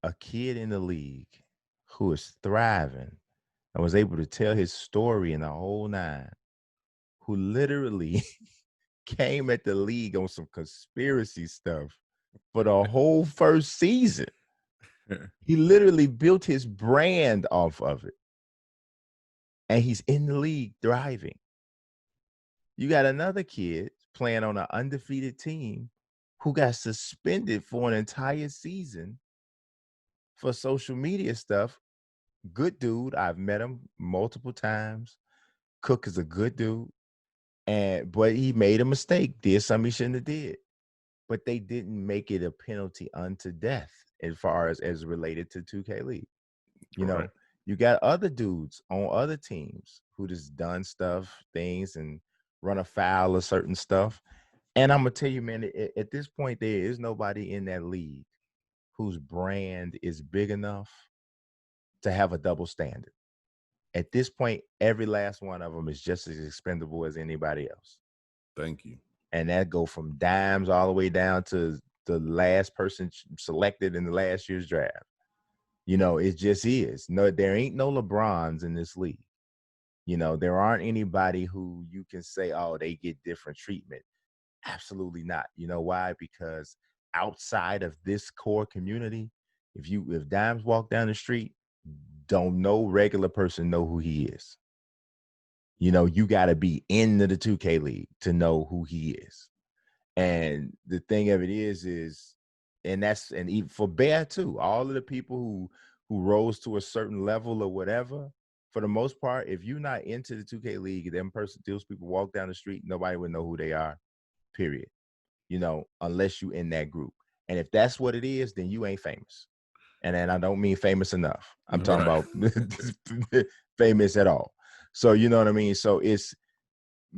a kid in the league who is thriving and was able to tell his story in the whole nine, who literally came at the league on some conspiracy stuff for the whole first season. He literally built his brand off of it. And he's in the league thriving. You got another kid playing on an undefeated team who got suspended for an entire season for social media stuff. Good dude. I've met him multiple times. Cook is a good dude. But he made a mistake, did something he shouldn't have did. But they didn't make it a penalty unto death as far as related to 2K League. You know, you got other dudes on other teams who just done things and run afoul of certain stuff. And I'm going to tell you, man, at this point, there is nobody in that league whose brand is big enough to have a double standard. At this point, every last one of them is just as expendable as anybody else. Thank you. And that go from dimes all the way down to the last person selected in the last year's draft. You know, it just is. No, there ain't no LeBrons in this league. You know, there aren't anybody who you can say, oh, they get different treatment. Absolutely not. You know why? Because outside of this core community, if Dimes walk down the street, don't no regular person know who he is. You know, you got to be into the 2K League to know who he is. And the thing of it is, and even for Bear too, all of the people who rose to a certain level or whatever, for the most part, if you're not into the 2K League, those people walk down the street, nobody would know who they are, period. You know, unless you in that group. And if that's what it is, then you ain't famous. And then I don't mean famous enough. I'm talking about famous at all. So, you know what I mean? So it's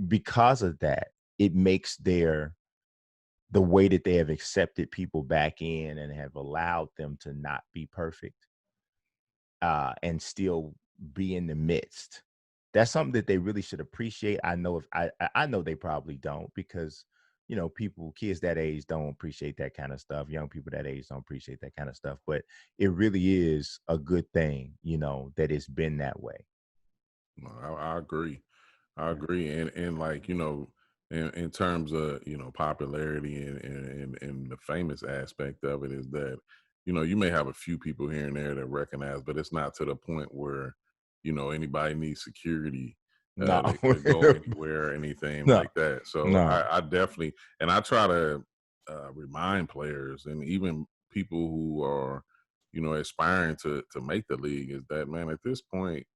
because of that, it makes the way that they have accepted people back in and have allowed them to not be perfect and still be in the midst. That's something that they really should appreciate. I know I know they probably don't, because, you know, kids that age don't appreciate that kind of stuff. Young people that age don't appreciate that kind of stuff. But it really is a good thing, you know, that it's been that way. I agree. I agree. And like, you know, in terms of, you know, popularity and the famous aspect of it is that, you know, you may have a few people here and there that recognize, but it's not to the point where, you know, anybody needs security No, to go anywhere or anything no, like that. So no. I definitely, and I try to remind players and even people who are, you know, aspiring to make the league is that, man, at this point,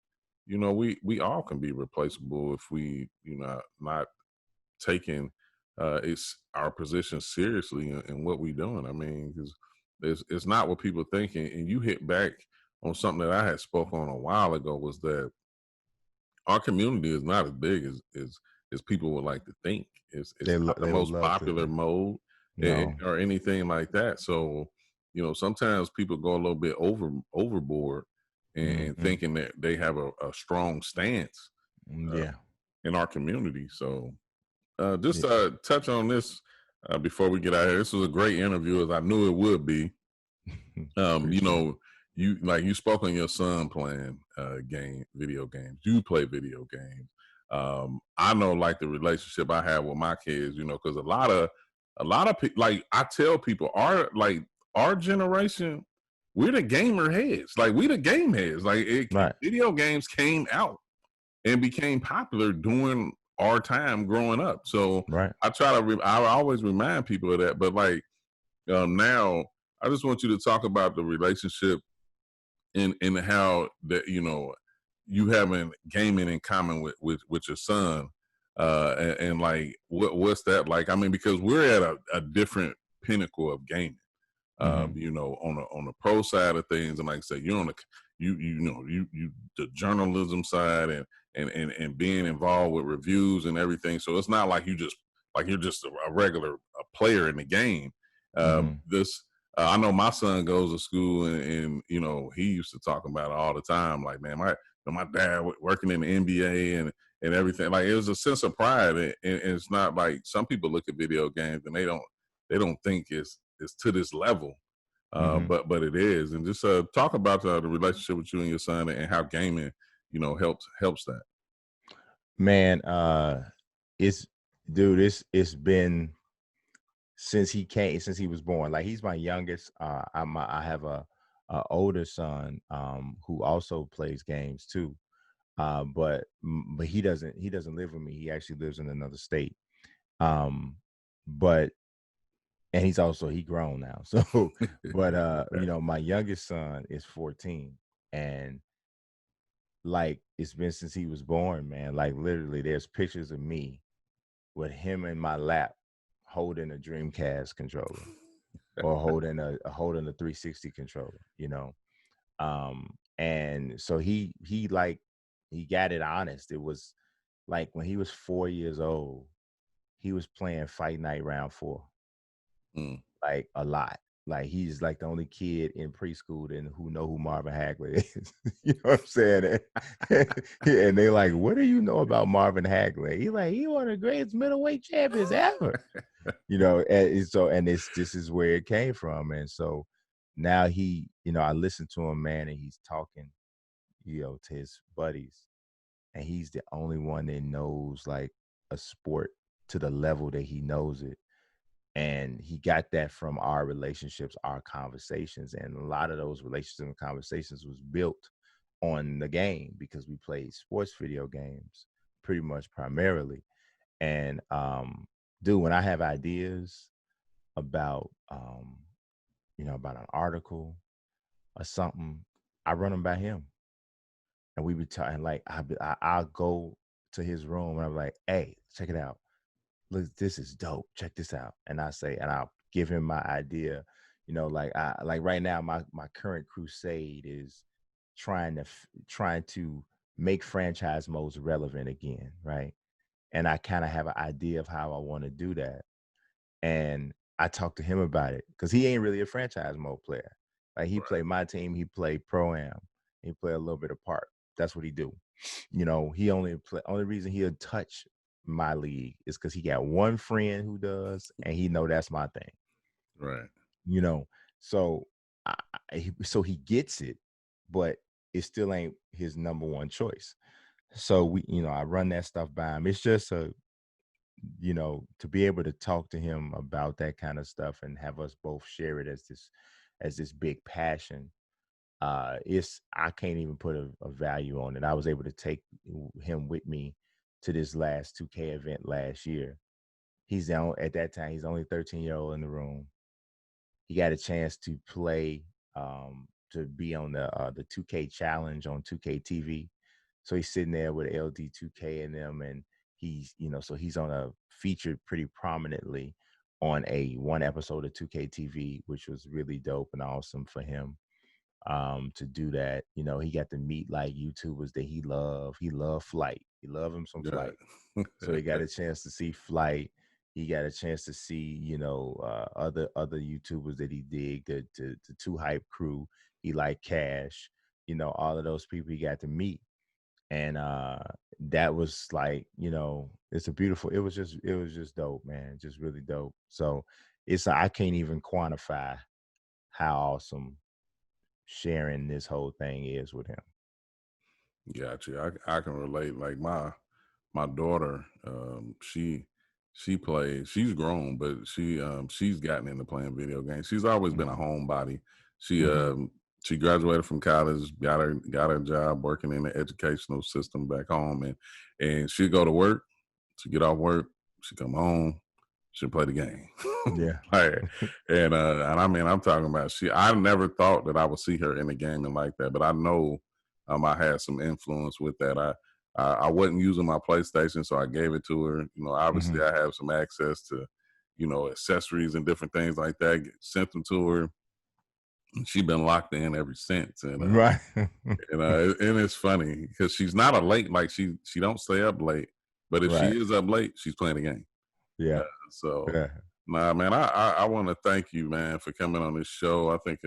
you know, we all can be replaceable if we, you know, not taking it's our position seriously in what we're doing. I mean, because it's not what people think. And you hit back on something that I had spoke on a while ago, was that our community is not as big as people would like to think. It's not the They would most love to popular think. mode No. or anything like that. So, you know, sometimes people go a little bit overboard and Mm-hmm. thinking that they have a strong stance uh, Yeah. in our community. So just Yeah. touch on this before we get out of here. This was a great interview, as I knew it would be. You Appreciate it. know, you spoke on your son playing video games. You play video games. I know, like, the relationship I have with my kids, you know, because a lot of people, like, I tell people, our generation, we're the gamer heads. Like, we the game heads. Like, Right. video games came out and became popular during our time growing up. So Right. I always remind people of that. But, like, now I just want you to talk about the relationship and how that, you know, you having gaming in common with your son, and like what's that like? I mean, because we're at a different pinnacle of gaming. Mm-hmm. You know, on the pro side of things, and like I said, you're on the you know you the journalism side and being involved with reviews and everything. So it's not like you're just a regular player in the game. Mm-hmm. This I know my son goes to school and you know, he used to talk about it all the time. Like, man, my dad working in the NBA and everything. Like, it was a sense of pride, and it's not like some people look at video games and they don't think it's to this level, Mm-hmm. but it is. And just talk about the relationship with you and your son and how gaming, you know, helps that. Man, it's dude, it's been since he was born. Like, he's my youngest. I have a older son who also plays games too. But he doesn't live with me. He actually lives in another state. Um, but and he grown now. So, but you know, my youngest son is 14, and like, it's been since he was born, man. Like, literally, there's pictures of me with him in my lap holding a Dreamcast controller or holding a 360 controller, you know. And so he got it honest. It was like when he was 4 years old, he was playing Fight Night Round 4, Mm. like, a lot. Like, he's like the only kid in preschool who know who Marvin Hagler is. You know what I'm saying? And they like, what do you know about Marvin Hagler? He like, he one of the greatest middleweight champions ever. You know, and this is where it came from. And so now he, you know, I listen to him, man, and he's talking, you know, to his buddies, and he's the only one that knows, like, a sport to the level that he knows it. And he got that from our relationships, our conversations. And a lot of those relationships and conversations was built on the game, because we played sports video games pretty much primarily. And dude, when I have ideas about you know, about an article or something, I run them by him. And we be talking, like, I'll go to his room and I'm like, hey, check it out. Look, this is dope. Check this out. And I'll give him my idea. You know, like, like right now, my current crusade is trying to make franchise modes relevant again, right? And I kind of have an idea of how I want to do that. And I talked to him about it, because he ain't really a franchise mode player. Like, he play my team, he play pro-am, he play a little bit of park. That's what he do. You know, only reason he'll touch my league is because he got one friend who does, and he know that's my thing. Right. You know, so so he gets it, but it still ain't his number one choice. So I run that stuff by him. It's just you know, to be able to talk to him about that kind of stuff and have us both share it as this big passion, it's, I can't even put a value on it. I was able to take him with me to this last 2K event last year. He's down at that time, he's only 13-year-old in the room. He got a chance to play, to be on the 2K challenge on 2K TV. So he's sitting there with LD2K and them, and he's, you know, so he's on a featured pretty prominently on one episode of 2K TV, which was really dope and awesome for him to do that. You know, he got to meet like YouTubers that he loved. He loved Flight. He loved him some Flight. So he got a chance to see Flight. He got a chance to see, you know, other YouTubers that he digged, the Two Hype crew. He liked Cash, you know, all of those people he got to meet. And that was like, you know, it's a beautiful, it was just dope, man. Just really dope. So it's, I can't even quantify how awesome sharing this whole thing is with him. Gotcha. I can relate. Like my daughter, she plays. She's grown, but she's gotten into playing video games. She's always been a homebody. She graduated from college, got her job working in the educational system back home, and she'd go to work. She get off work, she come home, she'll play the game. Yeah. Right. And I mean, I'm talking about I never thought that I would see her in the gaming like that, but I know I had some influence with that. I wasn't using my PlayStation, so I gave it to her. You know, obviously I have some access to, you know, accessories and different things like that. Sent them to her. And she's been locked in ever since. And right. And it's funny because she's not a late, like she don't stay up late, but if she is up late, she's playing the game. Yeah. Nah, man, I want to thank you, man, for coming on this show. I think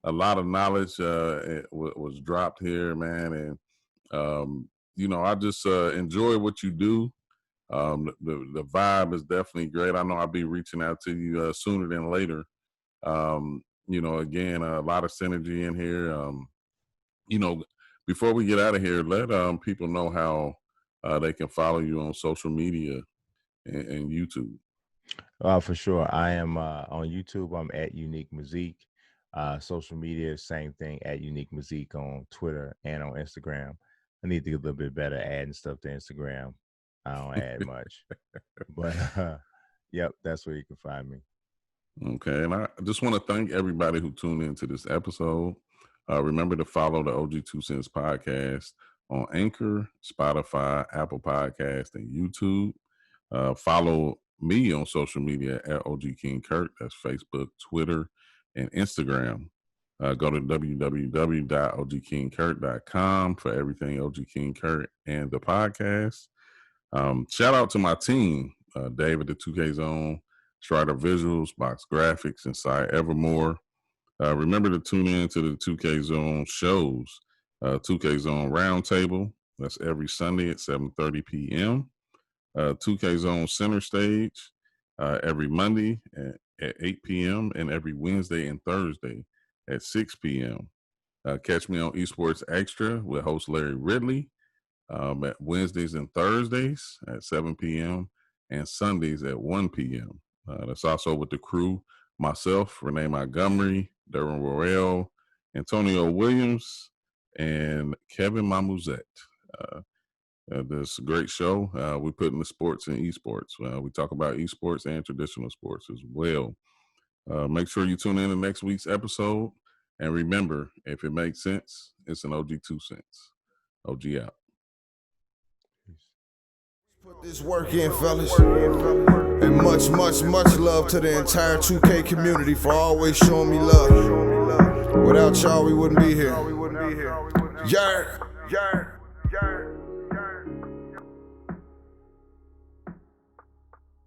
a lot of knowledge was dropped here, man, and you know, I just enjoy what you do. The vibe is definitely great. I know I'll be reaching out to you sooner than later. You know, again, a lot of synergy in here. You know, before we get out of here, let people know how they can follow you on social media and YouTube. For sure. I am on YouTube. I'm at Unique Mazique. Social media, same thing, at Unique Mazique on Twitter and on Instagram. I need to get a little bit better adding stuff to Instagram. I don't add much. But yep, that's where you can find me. Okay, and I just want to thank everybody who tuned into this episode. Remember to follow the OG2CENTS podcast on Anchor, Spotify, Apple Podcast, and YouTube. Follow me on social media at OG King CURT. That's Facebook, Twitter, and Instagram. Go to www.ogkingcurt.com for everything OG King CURT and the podcast. Shout out to my team, David, the 2K Zone, Strider Visuals, Box Graphics, and Cy Evermore. Remember to tune in to the 2K Zone shows. 2K Zone Roundtable, that's every Sunday at 7:30 p.m. 2K Zone Center Stage every Monday at 8 p.m. and every Wednesday and Thursday at 6 p.m. Catch me on EsportsXTRA with host Larry Ridley at Wednesdays and Thursdays at 7 p.m. and Sundays at 1 p.m. That's also with the crew, myself, Renee Montgomery, Derwin Royale, Antonio Williams, and Kevin Mamuzet. This is a great show. We put in the sports and esports. We talk about esports and traditional sports as well. Make sure you tune in to next week's episode. And remember, if it makes sense, it's an OG2CENTS. OG out. Put this work in, fellas. And much, much, much love to the entire 2K community for always showing me love. Without y'all, we wouldn't be here. Yeah.